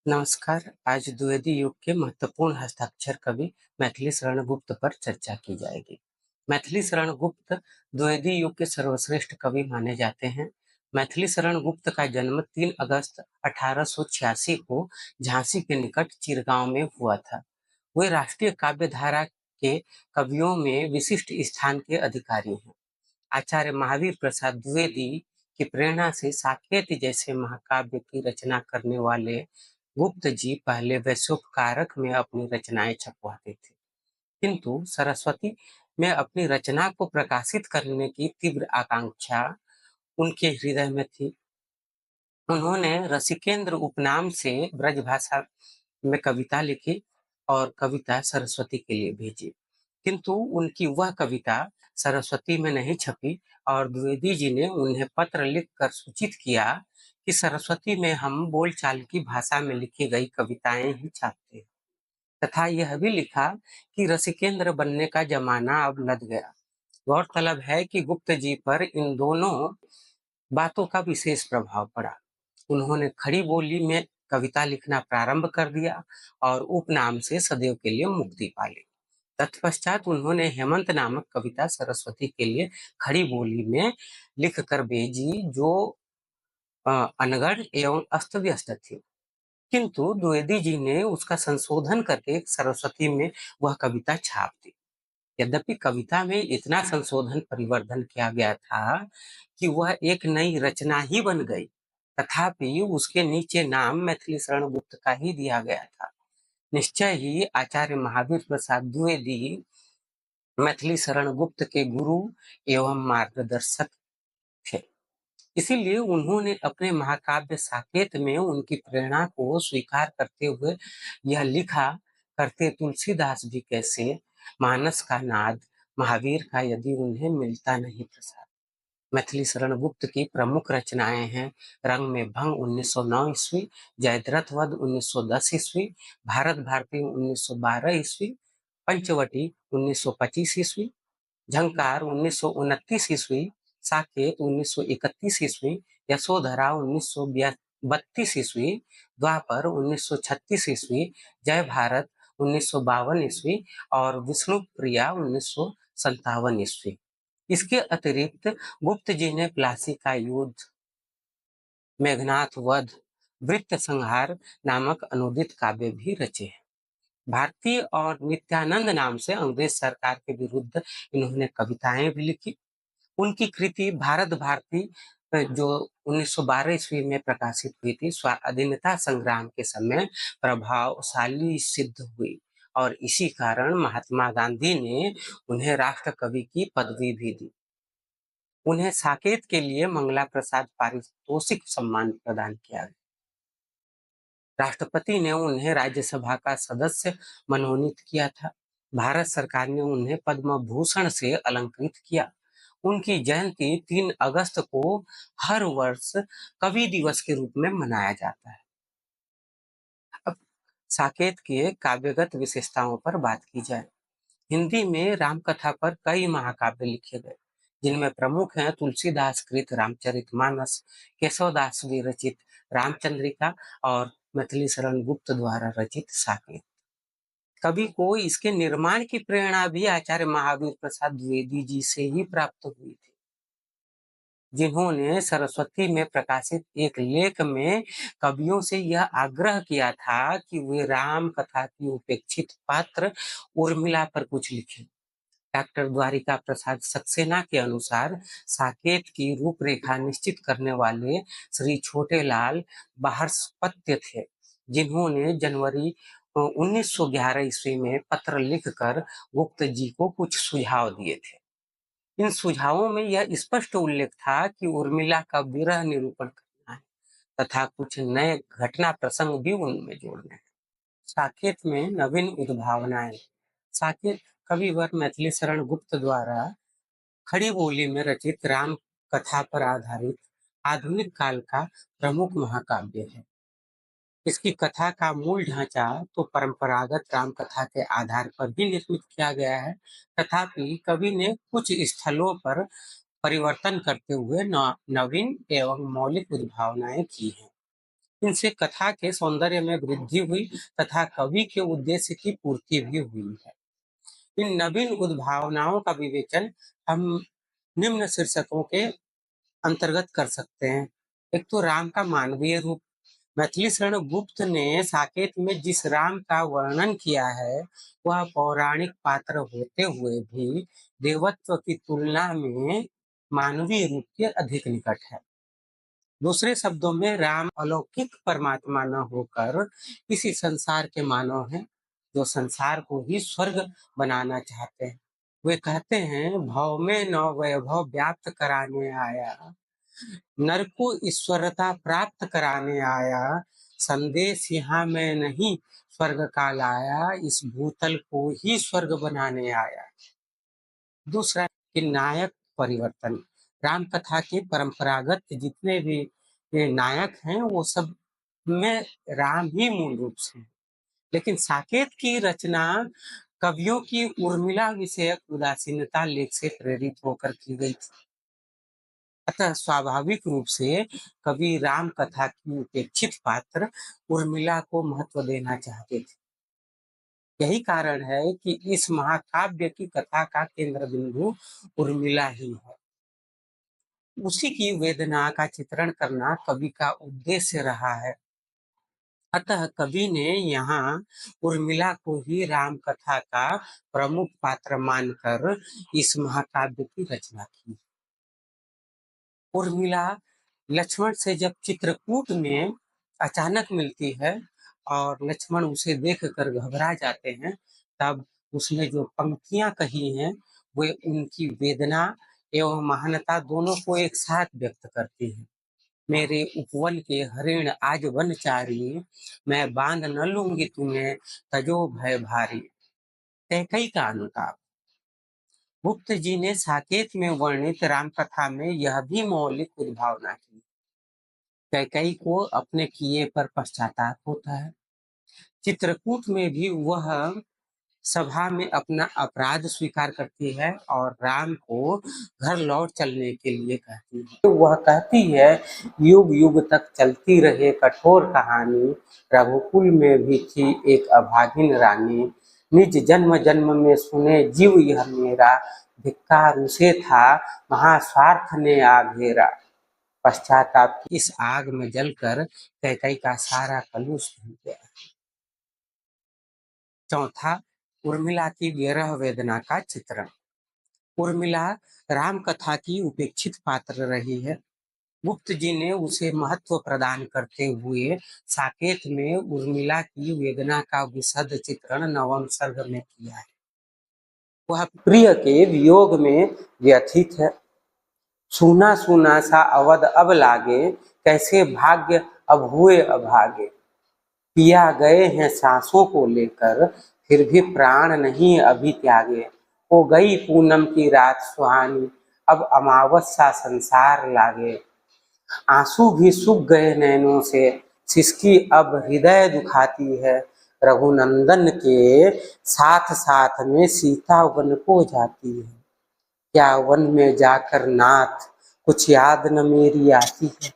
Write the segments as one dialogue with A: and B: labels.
A: नमस्कार। आज द्विवेदी युग के महत्वपूर्ण हस्ताक्षर कवि मैथिली शरण गुप्त पर चर्चा की जाएगी। मैथिली शरण गुप्त द्विवेदी युग के सर्वश्रेष्ठ कवि माने जाते हैं। मैथिली शरण गुप्त का जन्म 3 अगस्त 1886 को झांसी के निकट चिरगांव में हुआ था। वे राष्ट्रीय काव्य धारा के कवियों में विशिष्ट स्थान के अधिकारी हैं। आचार्य महावीर प्रसाद द्विवेदी की प्रेरणा से साकेत जैसे महाकाव्य की रचना करने वाले गुप्त जी पहले वैशोपकारक में अपनी रचनाएं छपवाते थे, किंतु सरस्वती में अपनी रचना को प्रकाशित करने की तीव्र आकांक्षा उनके हृदय में थी। उन्होंने रसिकेंद्र उपनाम से ब्रजभाषा में कविता लिखी और कविता सरस्वती के लिए भेजी, किंतु उनकी वह कविता सरस्वती में नहीं छपी और द्विवेदी जी ने उन्हें पत्र लिखकर सूचित किया कि सरस्वती में हम बोलचाल की भाषा में लिखी गई कविताएं ही छापते हैं, तथा यह भी लिखा कि रसिकेंद्र बनने का जमाना अब लद गया। गौरतलब है कि गुप्त जी पर इन दोनों बातों का विशेष प्रभाव पड़ा। उन्होंने खड़ी बोली में कविता लिखना प्रारंभ कर दिया और उपनाम से सदैव के लिए मुक्ति पा ली। तत्पश्चात उन्होंने हेमंत नामक कविता सरस्वती के लिए खड़ी बोली में लिखकर भेजी, जो अनगढ़ एवं अस्त व्यस्त थी, किंतु द्विवेदी जी ने उसका संशोधन करके सरस्वती में वह कविता छाप दी। यद्यपि कविता में इतना संशोधन परिवर्धन किया गया था कि वह एक नई रचना ही बन गई, तथापि उसके नीचे नाम मैथिली शरण गुप्त का ही दिया गया था। निश्चय ही आचार्य महावीर प्रसाद द्विवेदी मैथिली शरण गुप्त के गुरु एवं मार्गदर्शक थे। इसीलिए उन्होंने अपने महाकाव्य साकेत में उनकी प्रेरणा को स्वीकार करते हुए यह लिखा करते, तुलसीदास भी कैसे, मानस का नाद महावीर का यदि उन्हें मिलता नहीं प्रसाद। मैथिली शरण गुप्त की प्रमुख रचनाएं हैं रंग में भंग 1909 ईस्वी, जयद्रथ वध 1910 ईस्वी, भारत भारती 1912 ईस्वी, पंचवटी 1925 ईस्वी, झंकार 1929 ईस्वी, साकेत 1931 ईस्वी, यशोधरा 1932 ईस्वी, द्वापर 1936 ईस्वी, जय भारत 1952 ईस्वी और विष्णु प्रिया 1957 ईस्वी। इसके अतिरिक्त गुप्त जी ने प्लासी का युद्ध, मेघनाथ वध, वृत्त संहार नामक अनुदित काव्य भी रचे हैं। भारती और नित्यानंद नाम से अंग्रेज सरकार के विरुद्ध इन्होंने कविताएं भी लिखी। उनकी कृति भारत भारती जो 1912 ईस्वी में प्रकाशित हुई थी, स्वाधीनता संग्राम के समय प्रभावशाली सिद्ध हुई और इसी कारण महात्मा गांधी ने उन्हें राष्ट्र कवि की पदवी भी दी। उन्हें साकेत के लिए मंगला प्रसाद पारितोषिक सम्मान प्रदान किया गया। राष्ट्रपति ने उन्हें राज्यसभा का सदस्य मनोनीत किया था। भारत सरकार ने उन्हें पद्म भूषण से अलंकृत किया। उनकी जयंती 3 अगस्त को हर वर्ष कवि दिवस के रूप में मनाया जाता है। अब साकेत के काव्यगत विशेषताओं पर बात की जाए। हिंदी में रामकथा पर कई महाकाव्य लिखे गए, जिनमें प्रमुख हैं तुलसीदास कृत रामचरितमानस, केशवदास विरचित रामचंद्रिका और मैथिली शरण गुप्त द्वारा रचित साकेत। कवि को इसके निर्माण की प्रेरणा भी आचार्य महावीर प्रसाद द्विवेदी जी से ही प्राप्त हुई थी, जिन्होंने सरस्वती में प्रकाशित एक लेख में कवियों से यह आग्रह किया था कि वे राम कथा की उपेक्षित पात्र उर्मिला पर कुछ लिखें। डॉक्टर द्वारिका प्रसाद सक्सेना के अनुसार साकेत की रूपरेखा निश्चित करने वाले श्री छोटेलाल बृहस्पत्य थे, जिन्होंने जनवरी 1911 ईस्वी में पत्र लिखकर गुप्त जी को कुछ सुझाव दिए थे। इन सुझावों में यह स्पष्ट उल्लेख था कि उर्मिला का विरह निरूपण करना है तथा कुछ नए घटना प्रसंग भी उनमें जोड़ने हैं। साकेत में नवीन उद्भावनाएं। साकेत कविवर मैथिली शरण गुप्त द्वारा खड़ी बोली में रचित राम कथा पर आधारित आधुनिक काल का प्रमुख महाकाव्य है। इसकी कथा का मूल ढांचा तो परंपरागत राम कथा के आधार पर भी निर्मित किया गया है, तथापि कवि ने कुछ स्थलों पर परिवर्तन करते हुए नवीन एवं मौलिक उद्भावनाएं की हैं। इनसे कथा के सौंदर्य में वृद्धि हुई तथा कवि के उद्देश्य की पूर्ति भी हुई है। इन नवीन उद्भावनाओं का विवेचन हम निम्न शीर्षकों के अंतर्गत कर सकते हैं। एक तो राम का मानवीय रूप। मैथिली शरण गुप्त ने साकेत में जिस राम का वर्णन किया है वह पौराणिक पात्र होते हुए भी देवत्व की तुलना में मानवीय रूप के अधिक निकट है। दूसरे शब्दों में राम अलौकिक परमात्मा न होकर किसी संसार के मानव हैं जो संसार को ही स्वर्ग बनाना चाहते हैं। वे कहते हैं भव में नौ वैभव व्याप्त कराने आया, नर को ईश्वरता प्राप्त कराने आया, संदेश यहाँ में नहीं स्वर्ग का लाया, इस भूतल को ही स्वर्ग बनाने आया। दूसरा कि नायक परिवर्तन। राम कथा के परंपरागत जितने भी नायक हैं वो सब में राम ही मूल रूप से, लेकिन साकेत की रचना कवियों की उर्मिला विषयक उदासीनता लेख से प्रेरित होकर की गई थी। अतः स्वाभाविक रूप से कवि राम कथा की उपेक्षित पात्र उर्मिला को महत्व देना चाहते थे। यही कारण है कि इस महाकाव्य की कथा का केंद्र बिंदु उर्मिला ही है। उसी की वेदना का चित्रण करना कवि का उद्देश्य रहा है। अतः कवि ने यहाँ उर्मिला को ही राम कथा का प्रमुख पात्र मानकर इस महाकाव्य की रचना की। उर्मिला लक्ष्मण से जब चित्रकूट में अचानक मिलती है और लक्ष्मण उसे देखकर घबरा जाते हैं, तब उसने जो पंक्तियां कही हैं वे उनकी वेदना एवं महानता दोनों को एक साथ व्यक्त करती हैं। मेरे उपवन के हरिण आज वनचारी, मैं बांध न लूंगी तुम्हें तजो भय भारी। कैकई का अनुताप। गुप्त जी ने साकेत में वर्णित रामकथा में यह भी मौलिक उद्भावना की। कैकई को अपने किए पर पश्चाताप होता है। चित्रकूट में भी वह सभा में अपना अपराध स्वीकार करती है और राम को घर लौट चलने के लिए कहती है। वह कहती है युग युग तक चलती रहे कठोर कहानी, रघुकुल में भी थी एक अभागिन रानी, निज जन्म जन्म में सुने जीव यह मेरा, धिक्कार उसे था महास्वार्थ ने आ घेरा। पश्चाताप की इस आग में जलकर कैकई का सारा कलुष धुल गया। चौथा, उर्मिला की विरह वेदना का चित्रण। उर्मिला राम कथा की उपेक्षित पात्र रही है। गुप्त जी ने उसे महत्व प्रदान करते हुए साकेत में उर्मिला की वेदना का विशद चित्रण नवम सर्ग में किया है। वह प्रिय के वियोग में व्यथित है। सूना सूना सा अवध अब लागे, कैसे भाग्य अब हुए अभागे। पिया गए हैं सांसों को लेकर, फिर भी प्राण नहीं अभी त्यागे। हो गई पूनम की रात सुहानी, अब अमावस्या संसार लागे। आंसू भी सूख गए नैनों से, सिसकी अब हृदय दुखाती है। रघुनंदन के साथ साथ में सीता वन को जाती है। क्या वन में जाकर नाथ कुछ याद न मेरी आती है।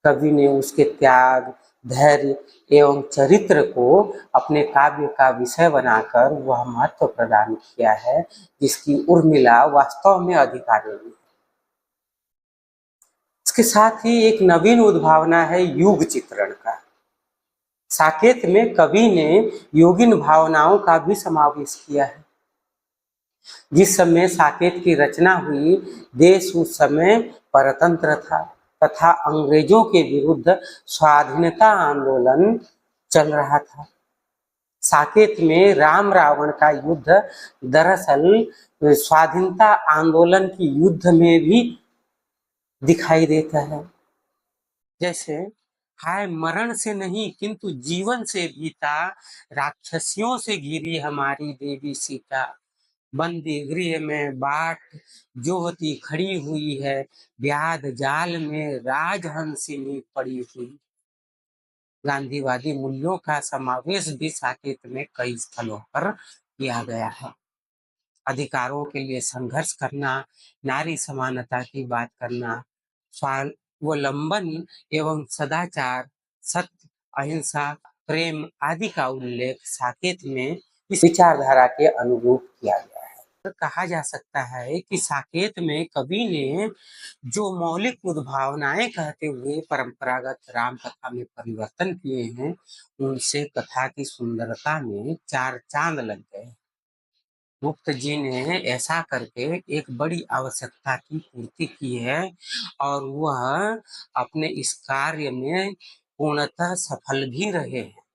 A: कवि ने उसके त्याग, धैर्य एवं चरित्र को अपने काव्य का विषय बनाकर वह महत्व प्रदान किया है जिसकी उर्मिला वास्तव में अधिकारी है। इसके साथ ही एक नवीन उद्भावना है युग चित्रण का। साकेत में कवि ने योगिन भावनाओं का भी समावेश किया है। जिस समय साकेत की रचना हुई, देश उस समय परतंत्र था तथा अंग्रेजों के विरुद्ध स्वाधीनता आंदोलन चल रहा था। साकेत में राम रावण का युद्ध दरअसल स्वाधीनता आंदोलन की युद्ध में भी दिखाई देता है। जैसे हाय मरण से नहीं किंतु जीवन से भीता, राक्षसियों से घिरी हमारी देवी सीता। बंदी गृह में बाट जोहती खड़ी हुई है, व्याध जाल में राजहंसिनी पड़ी हुई। गांधीवादी मूल्यों का समावेश भी साकेत में कई स्थलों पर किया गया है। अधिकारों के लिए संघर्ष करना, नारी समानता की बात करना, स्वावलंबन एवं सदाचार, सत्य, अहिंसा, प्रेम आदि का उल्लेख साकेत में इस विचारधारा के अनुरूप किया गया है। तो कहा जा सकता है कि साकेत में कवि ने जो मौलिक उद्भावनाएं कहते हुए परंपरागत राम कथा में परिवर्तन किए हैं, उनसे कथा की सुंदरता में चार चांद लग गए। गुप्त जी ने ऐसा करके एक बड़ी आवश्यकता की पूर्ति की है और वह अपने इस कार्य में पूर्णतः सफल भी रहे हैं।